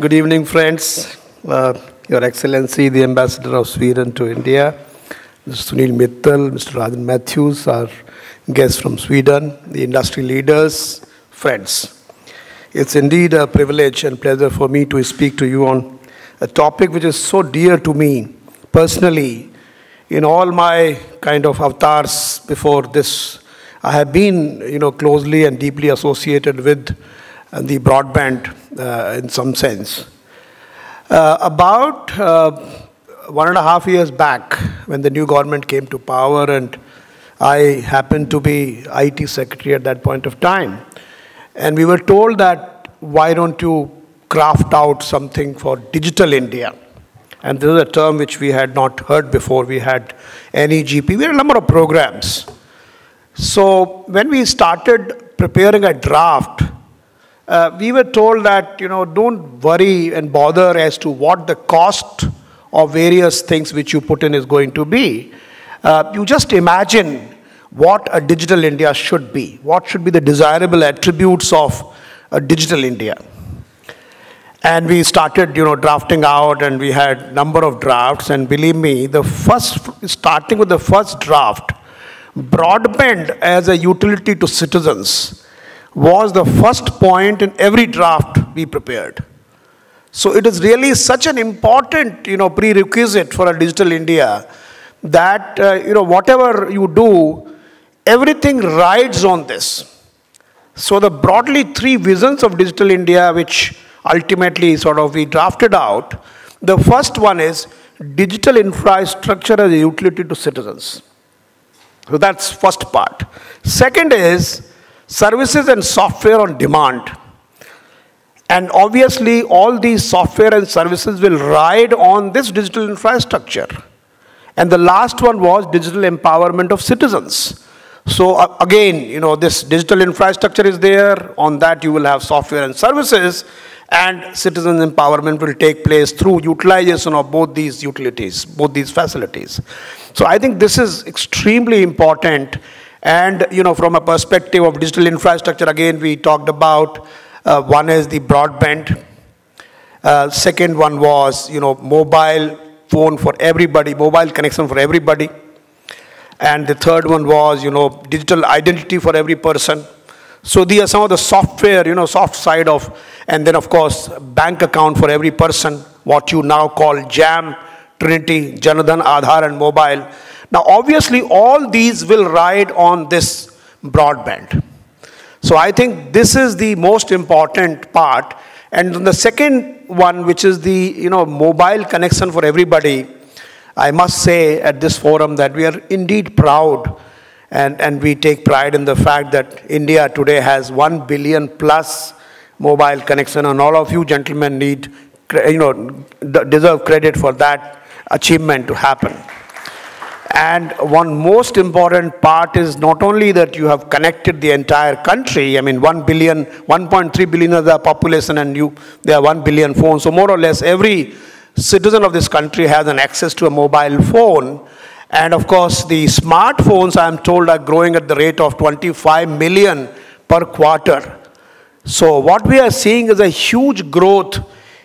Good evening, friends. Your Excellency, the Ambassador of Sweden to India, Mr. Sunil Mittal, Mr. Rajan Matthews, our guests from Sweden, the industry leaders, friends. It's indeed a privilege and pleasure for me to speak to you on a topic which is so dear to me personally. In all my kind of avatars before this, I have been, closely and deeply associated with the broadband in some sense. About 1.5 years back, when the new government came to power, and I happened to be IT secretary at that point of time, and we were told that why don't you craft out something for digital India? And this is a term which we had not heard before. We had NEGP, we had a number of programs. So when we started preparing a draft, we were told that, don't worry and bother as to what the cost of various things which you put in is going to be. You just imagine what a digital India should be. What should be the desirable attributes of a digital India? And we started, drafting out, and we had a number of drafts. And believe me, starting with the first draft, broadband as a utility to citizens was the first point in every draft we prepared. So it is really such an important, prerequisite for a digital India that, whatever you do, everything rides on this. So the broadly 3 visions of digital India, which ultimately we drafted out, the first one is digital infrastructure as a utility to citizens. So that's first part. Second is services and software on demand. And obviously, all these software and services will ride on this digital infrastructure. And the last one was digital empowerment of citizens. So again, this digital infrastructure is there. On that, you will have software and services. And citizen empowerment will take place through utilization of both these utilities, both these facilities. So I think this is extremely important. And, from a perspective of digital infrastructure, again, we talked about one is the broadband. Second one was, mobile phone for everybody, mobile connection for everybody. And the third one was, digital identity for every person. So these are some of the software, soft side of, and then of course, bank account for every person, what you now call JAM, Trinity, Janadhan, Aadhaar, and mobile. Now, obviously, all these will ride on this broadband. So I think this is the most important part. And the second one, which is the, mobile connection for everybody, I must say at this forum that we are indeed proud and we take pride in the fact that India today has 1 billion plus mobile connection, and all of you gentlemen deserve credit for that achievement to happen. And one most important part is not only that you have connected the entire country. I mean, 1.3 billion is the population, and there are 1 billion phones. So more or less every citizen of this country has an access to a mobile phone. And of course, the smartphones, I am told, are growing at the rate of 25 million per quarter. So what we are seeing is a huge growth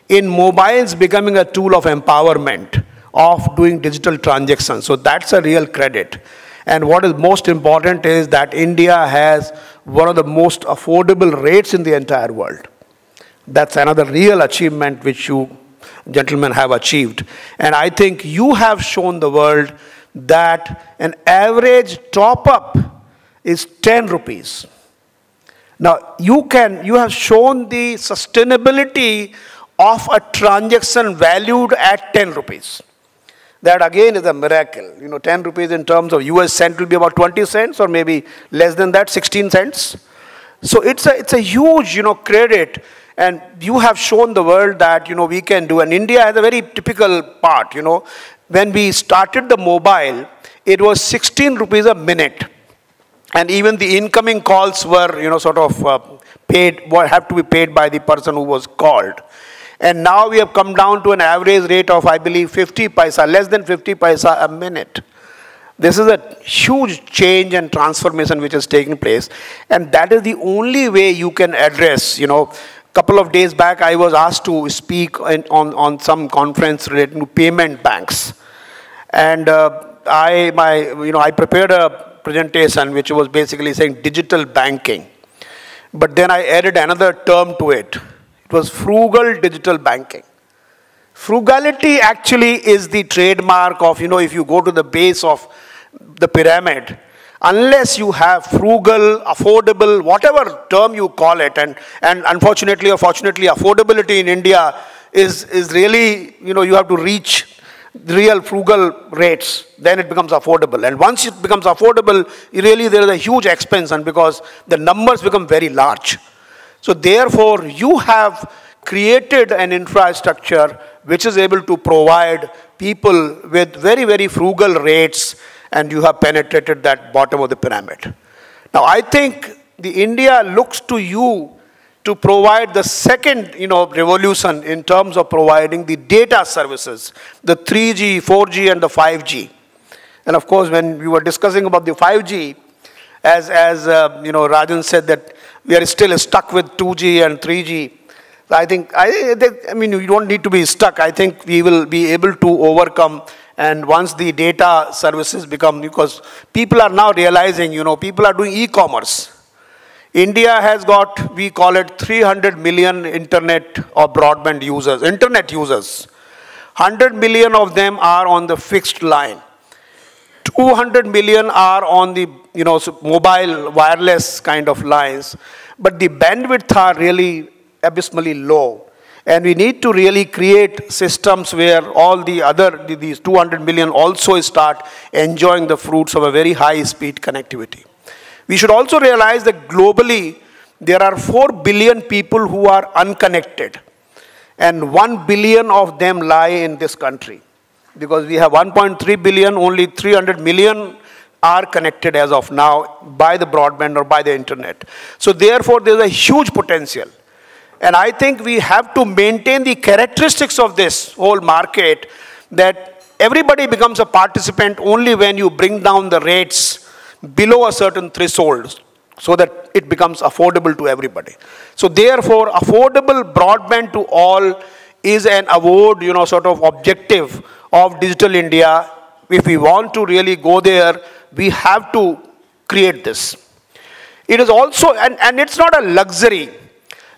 in mobiles becoming a tool of empowerment, of doing digital transactions. So that's a real credit. And what is most important is that India has one of the most affordable rates in the entire world. That's another real achievement which you gentlemen have achieved. And I think you have shown the world that an average top-up is 10 rupees. Now, you have shown the sustainability of a transaction valued at 10 rupees. That again is a miracle. 10 rupees in terms of US cent will be about 20 cents, or maybe less than that, 16 cents. So it's a huge, credit. And you have shown the world that, we can do. And India has a very typical part, When we started the mobile, it was 16 rupees a minute. And even the incoming calls were, paid, have to be paid by the person who was called. And now we have come down to an average rate of, I believe, 50 paisa, less than 50 paisa a minute. This is a huge change and transformation which is taking place. And that is the only way you can address, couple of days back, I was asked to speak on some conference related to payment banks. And I prepared a presentation which was basically saying digital banking. But then I added another term to it. It was frugal digital banking. Frugality actually is the trademark of, if you go to the base of the pyramid, unless you have frugal, affordable, whatever term you call it, and unfortunately or fortunately, affordability in India is really, you have to reach real frugal rates, then it becomes affordable. And once it becomes affordable, really there is a huge expense, and because the numbers become very large. So therefore, you have created an infrastructure which is able to provide people with very, very frugal rates, and you have penetrated that bottom of the pyramid. Now, I think the India looks to you to provide the second, revolution in terms of providing the data services, the 3G, 4G, and the 5G. And of course, when we were discussing about the 5G, as Rajan said that we are still stuck with 2G and 3G. I mean, you don't need to be stuck. I think we will be able to overcome. And once the data services become, because people are now realizing, people are doing e-commerce. India has got, we call it 300 million internet or broadband users, internet users. 100 million of them are on the fixed line. 200 million are on the, mobile wireless kind of lines. But the bandwidth are really abysmally low. And we need to really create systems where all the other, these 200 million also start enjoying the fruits of a very high speed connectivity. We should also realize that globally, there are 4 billion people who are unconnected. And 1 billion of them lie in this country. Because we have 1.3 billion, only 300 million are connected as of now by the broadband or by the internet. So therefore, there's a huge potential. And I think we have to maintain the characteristics of this whole market, that everybody becomes a participant only when you bring down the rates below a certain threshold so that it becomes affordable to everybody. So therefore, affordable broadband to all is an award, sort of objective of Digital India. If we want to really go there, we have to create this. It is also, and it's not a luxury.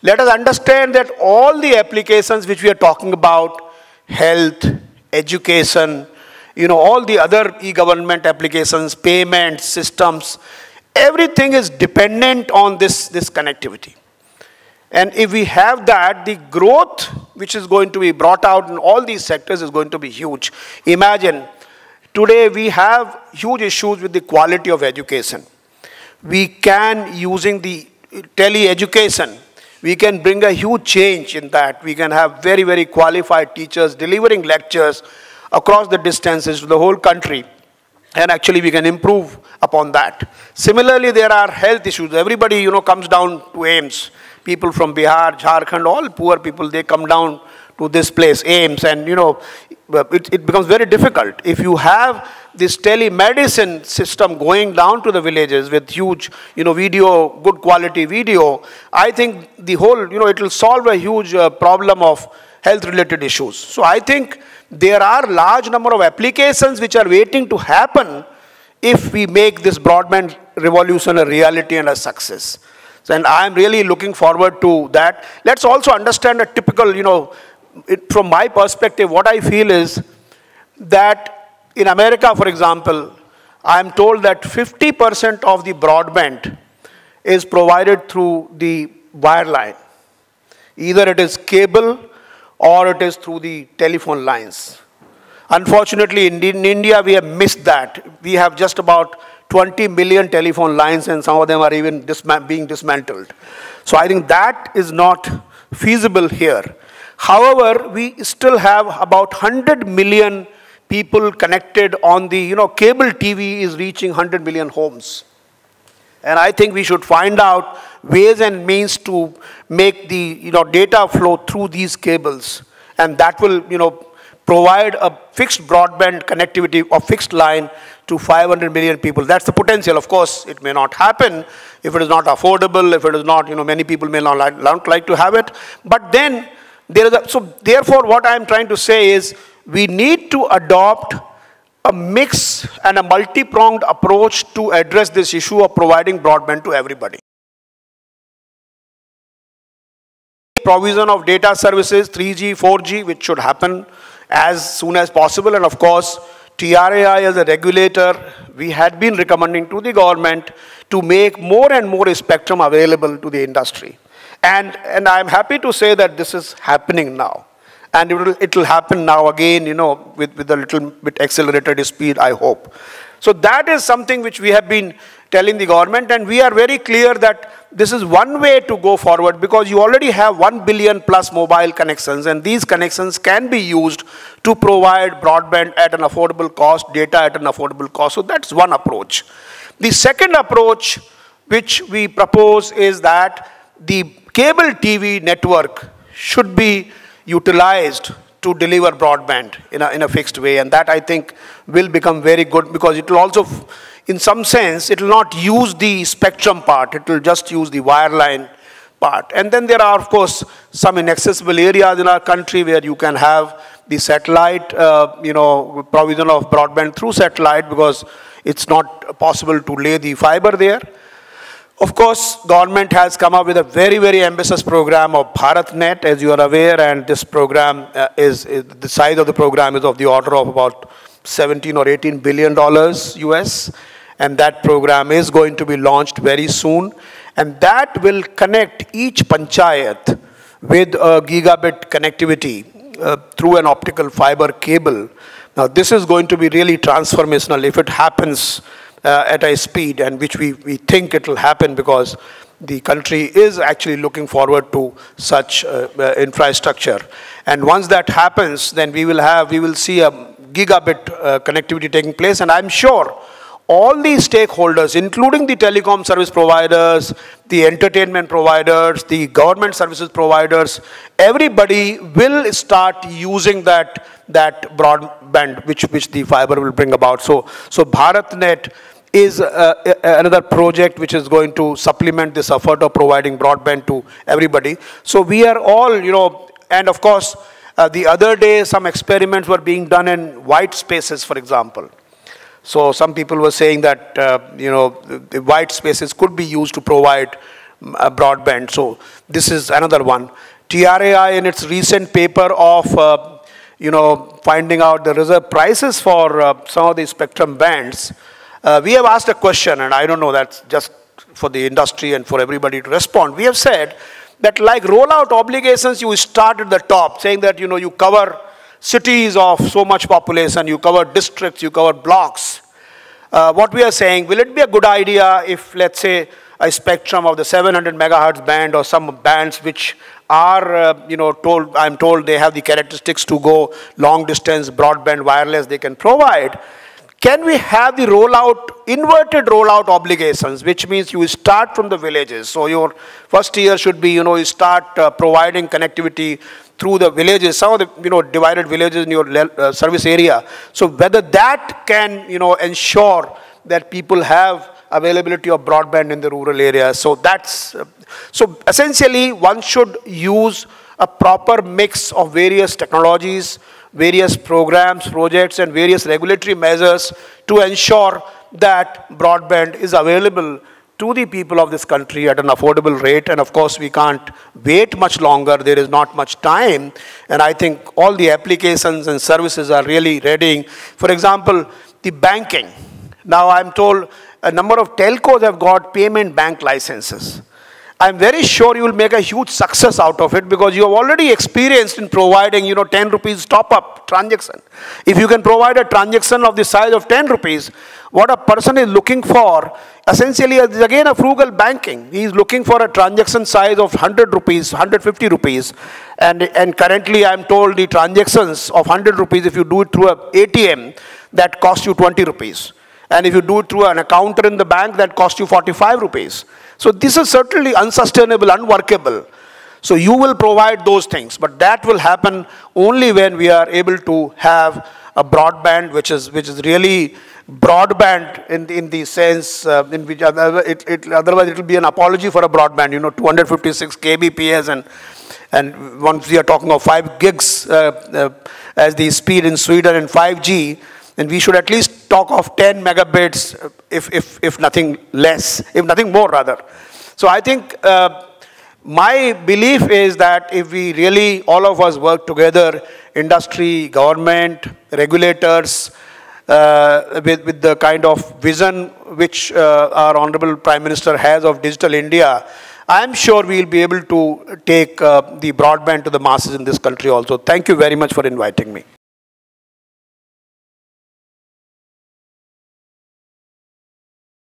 Let us understand that all the applications which we are talking about, health, education, all the other e-government applications, payments, systems, everything is dependent on this connectivity. And if we have that, the growth which is going to be brought out in all these sectors is going to be huge. Imagine, today we have huge issues with the quality of education. We can, using the tele-education, we can bring a huge change in that. We can have very, very qualified teachers delivering lectures across the distances to the whole country. And actually we can improve upon that. Similarly, there are health issues. Everybody, comes down to AIMS. People from Bihar, Jharkhand, all poor people, they come down to this place, AIMS. And, it becomes very difficult. If you have this telemedicine system going down to the villages with huge, video, good quality video, I think the whole, it will solve a huge problem of health-related issues. So I think there are large number of applications which are waiting to happen if we make this broadband revolution a reality and a success. So, and I'm really looking forward to that. Let's also understand a typical, from my perspective, what I feel is that in America, for example, I'm told that 50% of the broadband is provided through the wireline. Either it is cable or it is through the telephone lines. Unfortunately, in India, we have missed that. We have just about 20 million telephone lines, and some of them are even being dismantled. So I think that is not feasible here. However, we still have about 100 million people connected on the, cable TV is reaching 100 million homes. And I think we should find out ways and means to make the data flow through these cables. And that will provide a fixed broadband connectivity or fixed line to 500 million people. That's the potential. Of course, it may not happen if it is not affordable, if it is not, many people may not like to have it. But then, so therefore what I'm trying to say is, we need to adopt a mix and a multi-pronged approach to address this issue of providing broadband to everybody. Provision of data services, 3G, 4G, which should happen as soon as possible. And of course, TRAI as a regulator, we had been recommending to the government to make more and more spectrum available to the industry. And I'm happy to say that this is happening now. And it will happen now again, with a little bit accelerated speed, I hope. So that is something which we have been telling the government, and we are very clear that this is one way to go forward, because you already have 1 billion plus mobile connections, and these connections can be used to provide broadband at an affordable cost, data at an affordable cost. So that's one approach. The second approach which we propose is that the cable TV network should be utilized to deliver broadband in a fixed way, and that I think will become very good, because it will also, in some sense, it will not use the spectrum part, it will just use the wireline part. And then there are, of course, some inaccessible areas in our country where you can have the satellite, provision of broadband through satellite, because it's not possible to lay the fiber there. Of course, government has come up with a very, very ambitious program of BharatNet, as you are aware, and this program the size of the program is of the order of about 17 or 18 billion dollars US, and that program is going to be launched very soon, and that will connect each panchayat with a gigabit connectivity through an optical fiber cable. Now, this is going to be really transformational if it happens at a speed, and which we think it will happen, because the country is actually looking forward to such infrastructure. And once that happens, then we will see a gigabit connectivity taking place, and I'm sure all these stakeholders, including the telecom service providers, the entertainment providers, the government services providers, everybody will start using that broadband which the fiber will bring about. So BharatNet is another project which is going to supplement this effort of providing broadband to everybody. So we are all, and of course, the other day some experiments were being done in white spaces, for example. So some people were saying that, the white spaces could be used to provide broadband. So this is another one. TRAI, in its recent paper of, finding out the reserve prices for some of the spectrum bands, we have asked a question, and I don't know, that's just for the industry and for everybody to respond. We have said that, like rollout obligations, you start at the top, saying that, you cover cities of so much population, you cover districts, you cover blocks. What we are saying, will it be a good idea if, let's say, a spectrum of the 700 megahertz band or some bands which are, I'm told they have the characteristics to go long distance, broadband, wireless, they can provide. Can we have the inverted rollout obligations, which means you start from the villages. So your first year should be, you start providing connectivity through the villages, some of the, divided villages in your service area. So whether that can, ensure that people have availability of broadband in the rural areas. So that's, so essentially one should use a proper mix of various technologies, various programs, projects, and various regulatory measures to ensure that broadband is available to the people of this country at an affordable rate. And of course, we can't wait much longer. There is not much time. And I think all the applications and services are really ready. For example, the banking. Now, I'm told a number of telcos have got payment bank licenses. I'm very sure you will make a huge success out of it, because you have already experienced in providing, 10 rupees top-up transaction. If you can provide a transaction of the size of 10 rupees, what a person is looking for, essentially, is again a frugal banking. He is looking for a transaction size of 100 rupees, 150 rupees. And currently, I'm told the transactions of 100 rupees, if you do it through an ATM, that costs you 20 rupees. And if you do it through an counter in the bank, that costs you 45 rupees. So this is certainly unsustainable, unworkable. So you will provide those things, but that will happen only when we are able to have a broadband which is really broadband in the sense in which otherwise it will be an apology for a broadband, 256 kbps, and once we are talking of 5 gigs as the speed in Sweden and 5G, and we should at least talk of 10 megabits if nothing less, if nothing more rather. So I think my belief is that if we really, all of us work together, industry, government, regulators, with the kind of vision which our Honorable Prime Minister has of Digital India, I am sure we will be able to take the broadband to the masses in this country also. Thank you very much for inviting me.